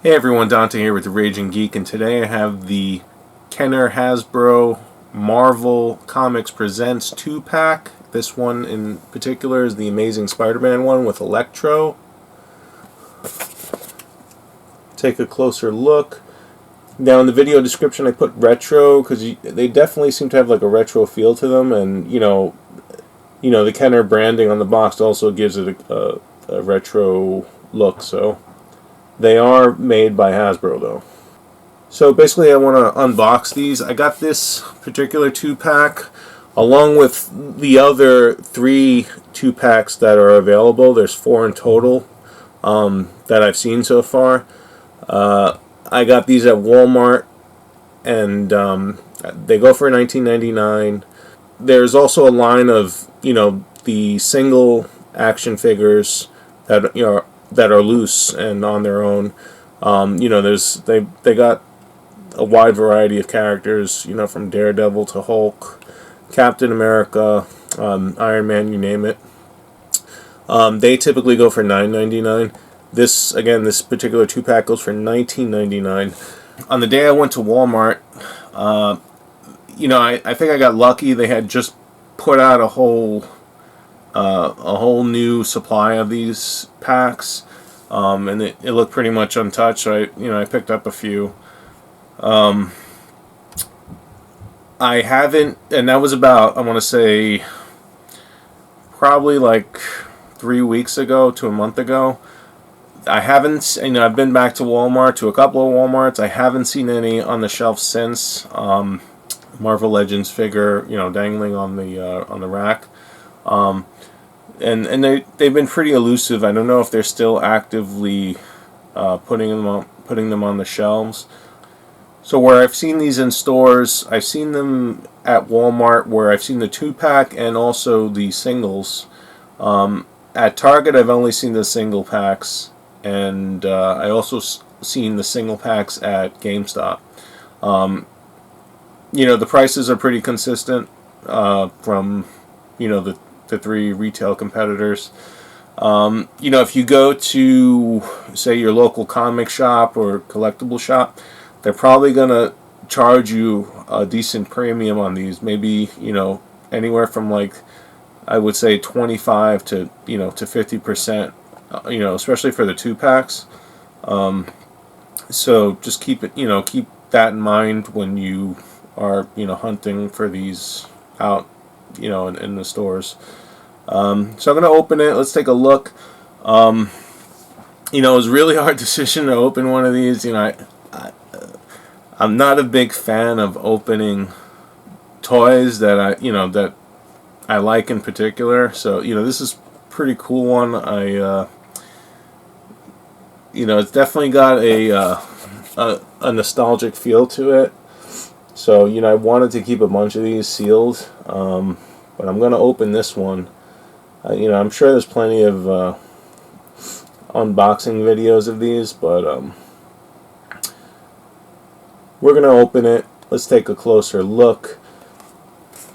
Hey everyone, Dante here with the Raging Geek, and today I have the Kenner Hasbro Marvel Comics Presents 2-pack. This one in particular is the Amazing Spider-Man one with Electro. Take a closer look. Now in the video description I put retro because they definitely seem to have like a retro feel to them, and the Kenner branding on the box also gives it a retro look. So they are made by Hasbro though. So basically I want to unbox these. I got this particular 2-pack along with the other 3 2-packs that are available. There's 4 in total that I've seen so far. I got these at Walmart, and they go for $19.99. There's also a line of the single action figures that that are loose and on their own. They got a wide variety of characters, from Daredevil to Hulk, Captain America, Iron Man, you name it. They typically go for $9.99. This particular 2-pack goes for $19.99. On the day I went to Walmart, I think I got lucky. They had just put out a whole new supply of these packs, and it looked pretty much untouched. So I picked up a few. I haven't, and that was about, I want to say, probably like 3 weeks ago to a month ago. I haven't, I've been back to Walmart, to a couple of Walmarts. I haven't seen any on the shelf since. Marvel Legends figure, dangling on the rack. And they've been pretty elusive. I don't know if they're still actively putting them on the shelves. So where I've seen these in stores, I've seen them at Walmart, where I've seen the 2-pack and also the singles. At Target, I've only seen the single packs, and I also seen the single packs at GameStop. The prices are pretty consistent from the 3 retail competitors. If you go to, say, your local comic shop or collectible shop, they're probably going to charge you a decent premium on these. Maybe, anywhere from, like, I would say 25 to 50%, especially for the 2-packs. So just keep that in mind when you are, hunting for these out, in the stores. So I'm going to open it. Let's take a look. It was a really hard decision to open one of these. I'm not a big fan of opening toys that I like in particular. So this is a pretty cool one. It's definitely got a nostalgic feel to it. So I wanted to keep a bunch of these sealed, but I'm going to open this one. I'm sure there's plenty of unboxing videos of these, but we're going to open it. Let's take a closer look.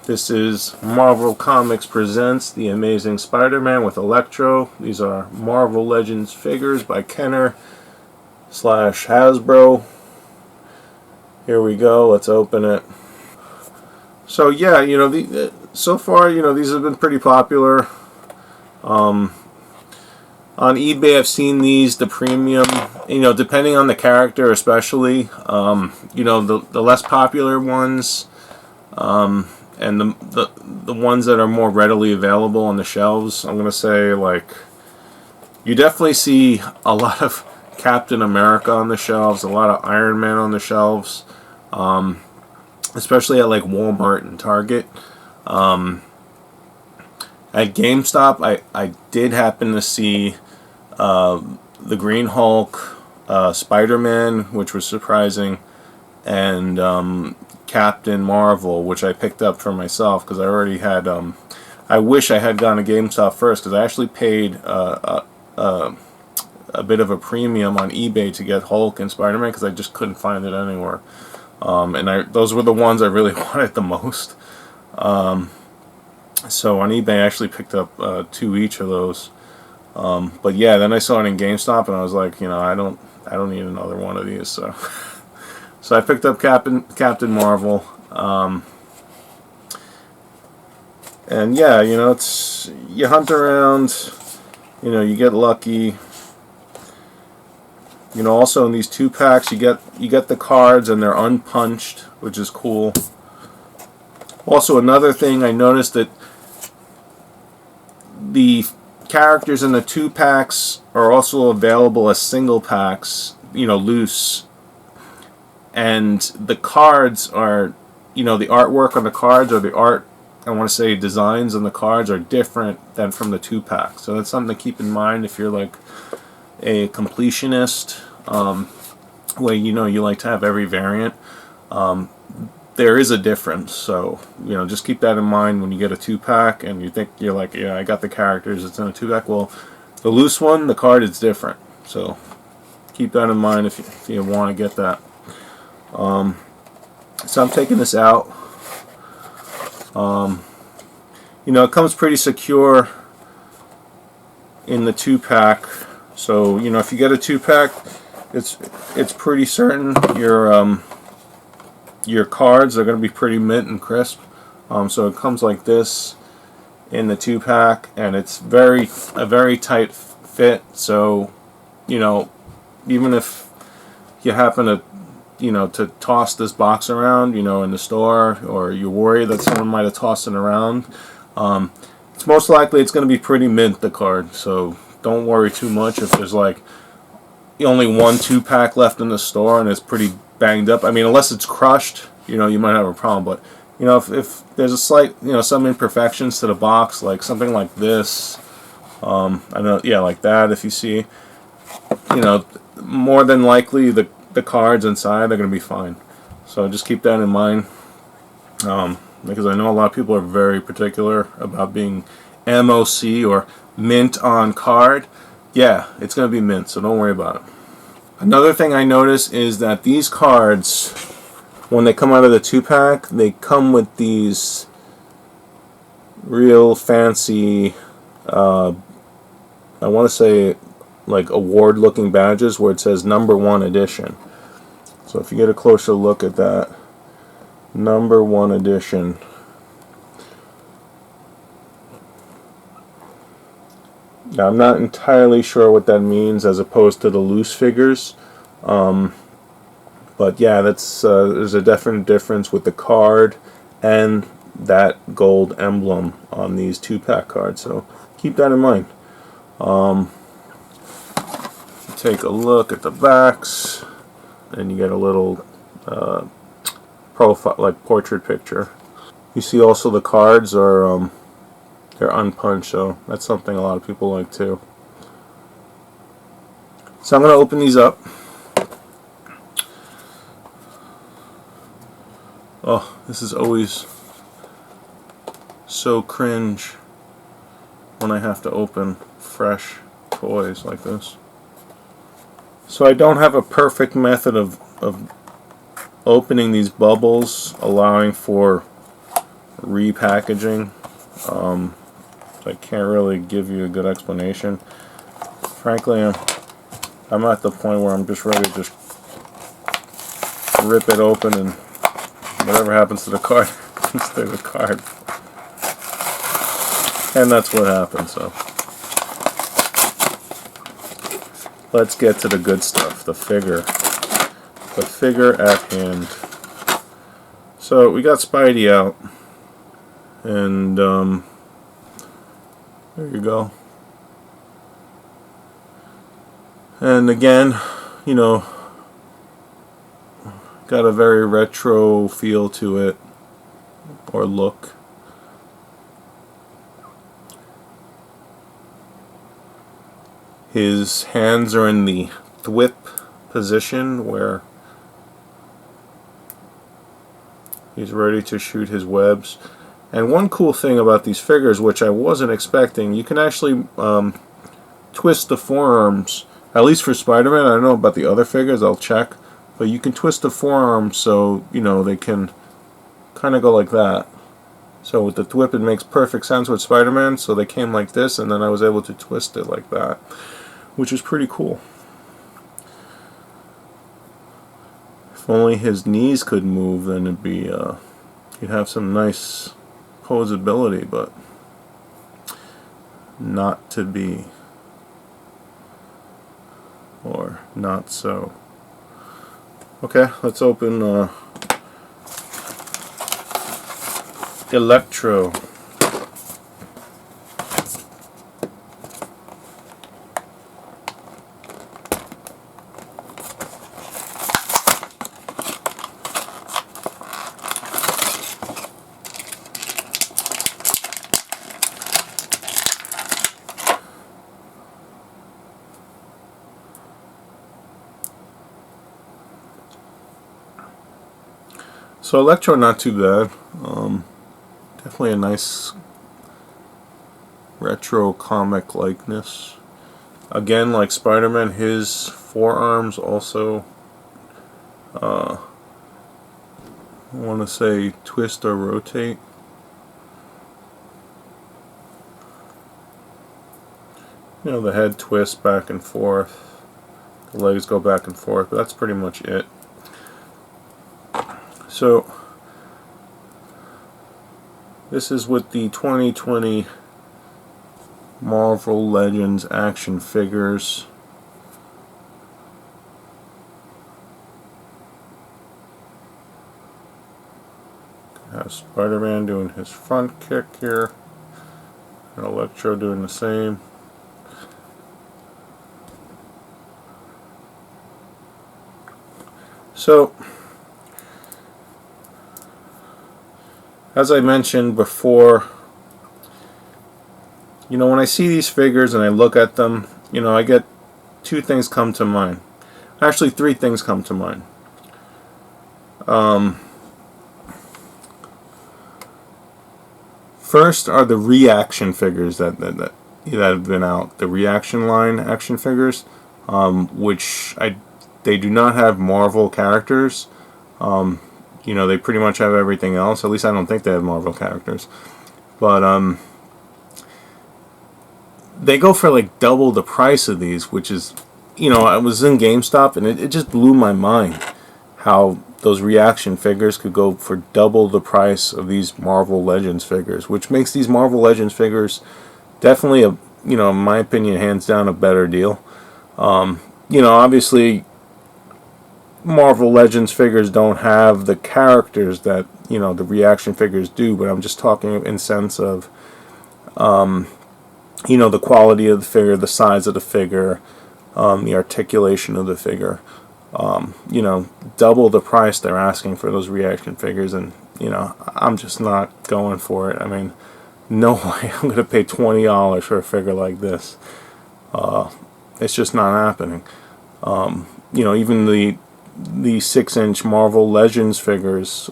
This is Marvel Comics Presents The Amazing Spider-Man with Electro. These are Marvel Legends figures by Kenner / Hasbro. Here we go. Let's open it. So yeah, so far, these have been pretty popular. On eBay, I've seen these, the premium, depending on the character, especially, the less popular ones, and the ones that are more readily available on the shelves. I'm gonna say, like, you definitely see a lot of Captain America on the shelves, a lot of Iron Man on the shelves, especially at like Walmart and Target. At GameStop, I did happen to see the Green Hulk, Spider-Man, which was surprising, and Captain Marvel, which I picked up for myself because I already had. I wish I had gone to GameStop first, because I actually paid a bit of a premium on eBay to get Hulk and Spider-Man because I just couldn't find it anywhere. And those were the ones I really wanted the most. So on eBay I actually picked up 2 each of those. But yeah, then I saw it in GameStop and I was like, I I don't need another one of these. So, so I picked up Captain Marvel. And yeah, you know, it's, you hunt around, you know, you get lucky. You know, also in these 2-packs, you get the cards and they're unpunched, which is cool. Also, another thing I noticed that the characters in the 2-packs are also available as single packs, you know, loose. And the cards are, you know, the artwork on the cards, or the art, I want to say designs on the cards, are different than from the 2-pack. So that's something to keep in mind if you're like a completionist, where, you know, you like to have every variant. There is a difference, so, you know, just keep that in mind when you get a 2-pack and you think, you're like, yeah, I got the characters, it's in a 2-pack. Well, the loose one, the card is different, so keep that in mind if you want to get that. So I'm taking this out. You know, it comes pretty secure in the 2-pack, so, you know, if you get a 2-pack, it's pretty certain your cards are going to be pretty mint and crisp. So it comes like this in the 2-pack, and it's a very tight fit. So, you know, even if you happen to, you know, to toss this box around, you know, in the store, or you worry that someone might have tossed it around, it's most likely it's going to be pretty mint, the card. So don't worry too much if there's like only one 2-pack left in the store and it's pretty banged up. I mean, unless it's crushed, you know, you might have a problem. But, you know, if there's a slight, you know, some imperfections to the box, like something like this, I know, yeah, like that, if you see, you know, more than likely the cards inside are going to be fine. So just keep that in mind, because I know a lot of people are very particular about being MOC, or mint on card. Yeah, it's going to be mint, so don't worry about it. Another thing I noticed is that these cards, when they come out of the 2-pack, they come with these real fancy, I want to say like award looking badges where it says #1 edition. So if you get a closer look at that, #1 edition. Now, I'm not entirely sure what that means as opposed to the loose figures, but yeah, that's there's a definite difference with the card and that gold emblem on these 2-pack cards, so keep that in mind. Take a look at the backs, and you get a little profile, like portrait picture. You see also the cards are they're unpunched, so that's something a lot of people like too. So I'm going to open these up. Oh, this is always so cringe when I have to open fresh toys like this. So I don't have a perfect method of opening these bubbles, allowing for repackaging. I can't really give you a good explanation. Frankly, I'm at the point where I'm just ready to just rip it open, and whatever happens to the card, happens to the card. And that's what happened, so. Let's get to the good stuff, the figure. The figure at hand. So we got Spidey out, and there you go. And again, you know, got a very retro feel to it, or look. His hands are in the thwip position where he's ready to shoot his webs. And one cool thing about these figures, which I wasn't expecting, you can actually twist the forearms, at least for Spider-Man. I don't know about the other figures, I'll check. But you can twist the forearms so, you know, they can kind of go like that. So with the thwip, it makes perfect sense with Spider-Man, so they came like this, and then I was able to twist it like that, which is pretty cool. If only his knees could move, then it'd be he'd have some nice posability, but not to be, or not so. Okay, let's open Electro. So Electro, not too bad. Definitely a nice retro comic likeness. Again, like Spider-Man, his forearms also, I want to say, twist or rotate. You know, the head twists back and forth, the legs go back and forth, but that's pretty much it. So this is with the 2020 Marvel Legends action figures. Have Spider-Man doing his front kick here, and Electro doing the same. So, as I mentioned before, you know, when I see these figures and I look at them, you know, I get two things come to mind. Actually, three things come to mind. First are the reaction figures that have been out. The reaction line action figures, which they do not have Marvel characters. You know, they pretty much have everything else. At least I don't think they have Marvel characters. But they go for like double the price of these, which is, you know, I was in GameStop and it just blew my mind how those reaction figures could go for double the price of these Marvel Legends figures, which makes these Marvel Legends figures definitely a, you know, in my opinion, hands down a better deal. You know, obviously Marvel Legends figures don't have the characters that, you know, the reaction figures do, but I'm just talking in sense of, you know, the quality of the figure, the size of the figure, the articulation of the figure. You know, double the price they're asking for those reaction figures, and, you know, I'm just not going for it. I mean, no way I'm going to pay $20 for a figure like this. It's just not happening. You know, even the 6-inch Marvel Legends figures,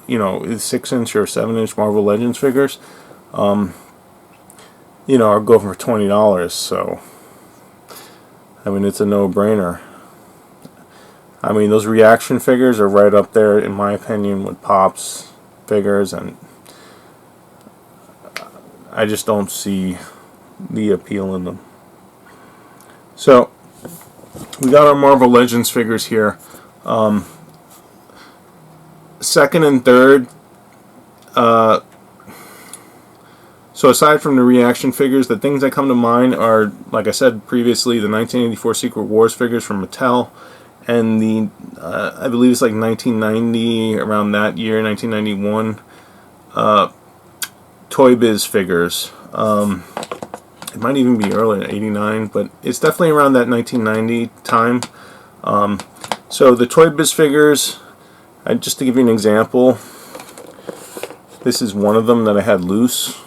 you know, 6-inch or 7-inch Marvel Legends figures, you know, are going for $20. So, I mean, it's a no-brainer. I mean, those reaction figures are right up there, in my opinion, with Pop's figures, and I just don't see the appeal in them. So, we got our Marvel Legends figures here. Second and third, so aside from the reaction figures, the things that come to mind are, like I said previously, the 1984 Secret Wars figures from Mattel, and the, I believe it's like 1990, around that year, 1991, Toy Biz figures. It might even be earlier, 89, but it's definitely around that 1990 time. So the Toy Biz figures, just to give you an example, this is one of them that I had loose.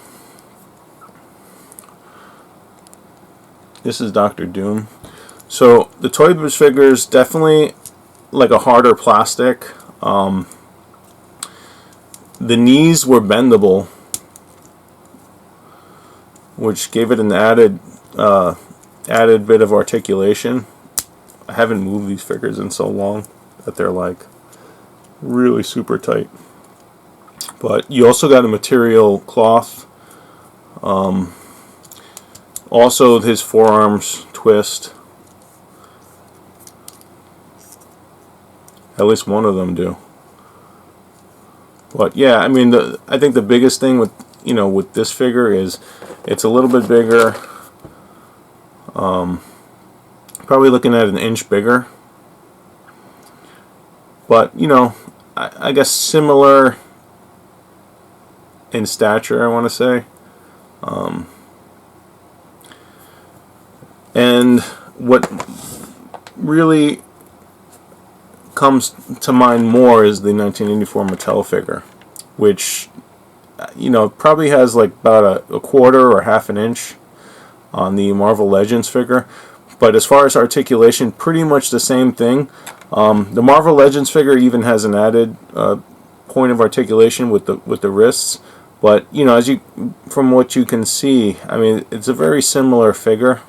This is Dr. Doom. So the Toy Biz figures, definitely like a harder plastic. The knees were bendable, which gave it an added bit of articulation. I haven't moved these figures in so long that they're like really super tight. But you also got a material cloth. Also, his forearms twist. At least one of them do. But yeah, I mean, I think the biggest thing with, you know, with this figure is it's a little bit bigger. Probably looking at an inch bigger. But, you know, I guess similar in stature, I want to say. And what really comes to mind more is the 1984 Mattel figure, which, you know, probably has like about a quarter or half an inch on the Marvel Legends figure. But as far as articulation, pretty much the same thing. The Marvel Legends figure even has an added point of articulation with the wrists. But, you know, as you, from what you can see, I mean, it's a very similar figure.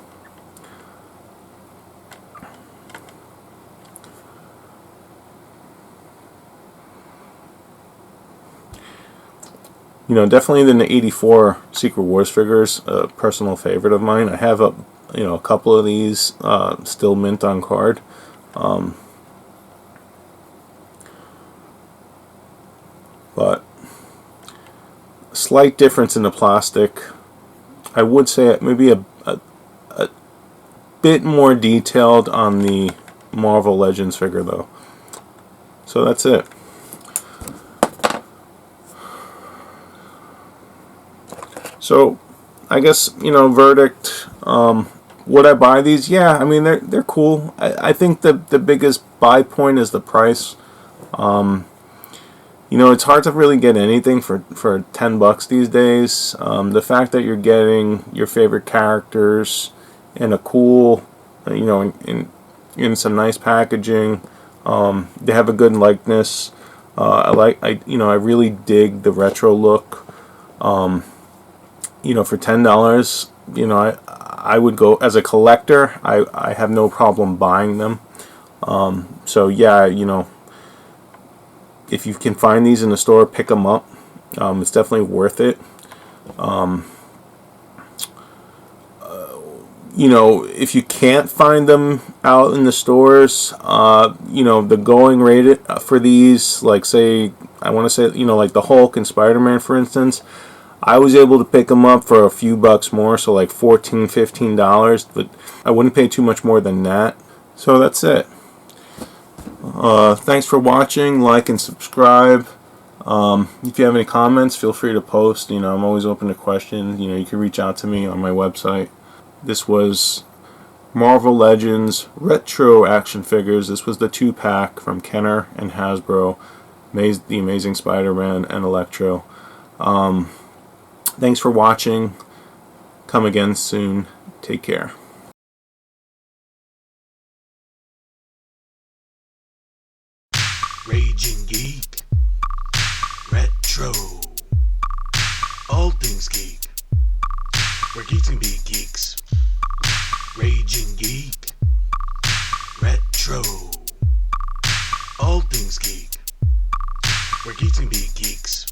You know, definitely the 84 Secret Wars figures, a personal favorite of mine. I have a couple of these still mint on card. But slight difference in the plastic. I would say maybe a bit more detailed on the Marvel Legends figure though. So that's it. So, I guess, you know, verdict, would I buy these? Yeah, I mean, they're cool. I think the biggest buy point is the price. You know, it's hard to really get anything for $10 these days. The fact that you're getting your favorite characters in a cool, you know, in some nice packaging. They have a good likeness. I really dig the retro look. You know, for $10, you know, I would go as a collector. I have no problem buying them. So yeah, you know, if you can find these in the store, pick them up. It's definitely worth it. You know, if you can't find them out in the stores, you know, the going rate for these, like say, I want to say, you know, like the Hulk and Spider-Man, for instance, I was able to pick them up for a few bucks more, so like $14, $15, but I wouldn't pay too much more than that. So that's it. Thanks for watching. Like and subscribe. If you have any comments, feel free to post. You know, I'm always open to questions. You know, you can reach out to me on my website. This was Marvel Legends Retro Action Figures. This was the 2-pack from Kenner and Hasbro. The Amazing Spider-Man and Electro. Thanks for watching. Come again soon. Take care. Raging Geek, Retro, all things geek, where geeks can be geeks. Raging Geek, Retro, all things geek, where geeks can be geeks.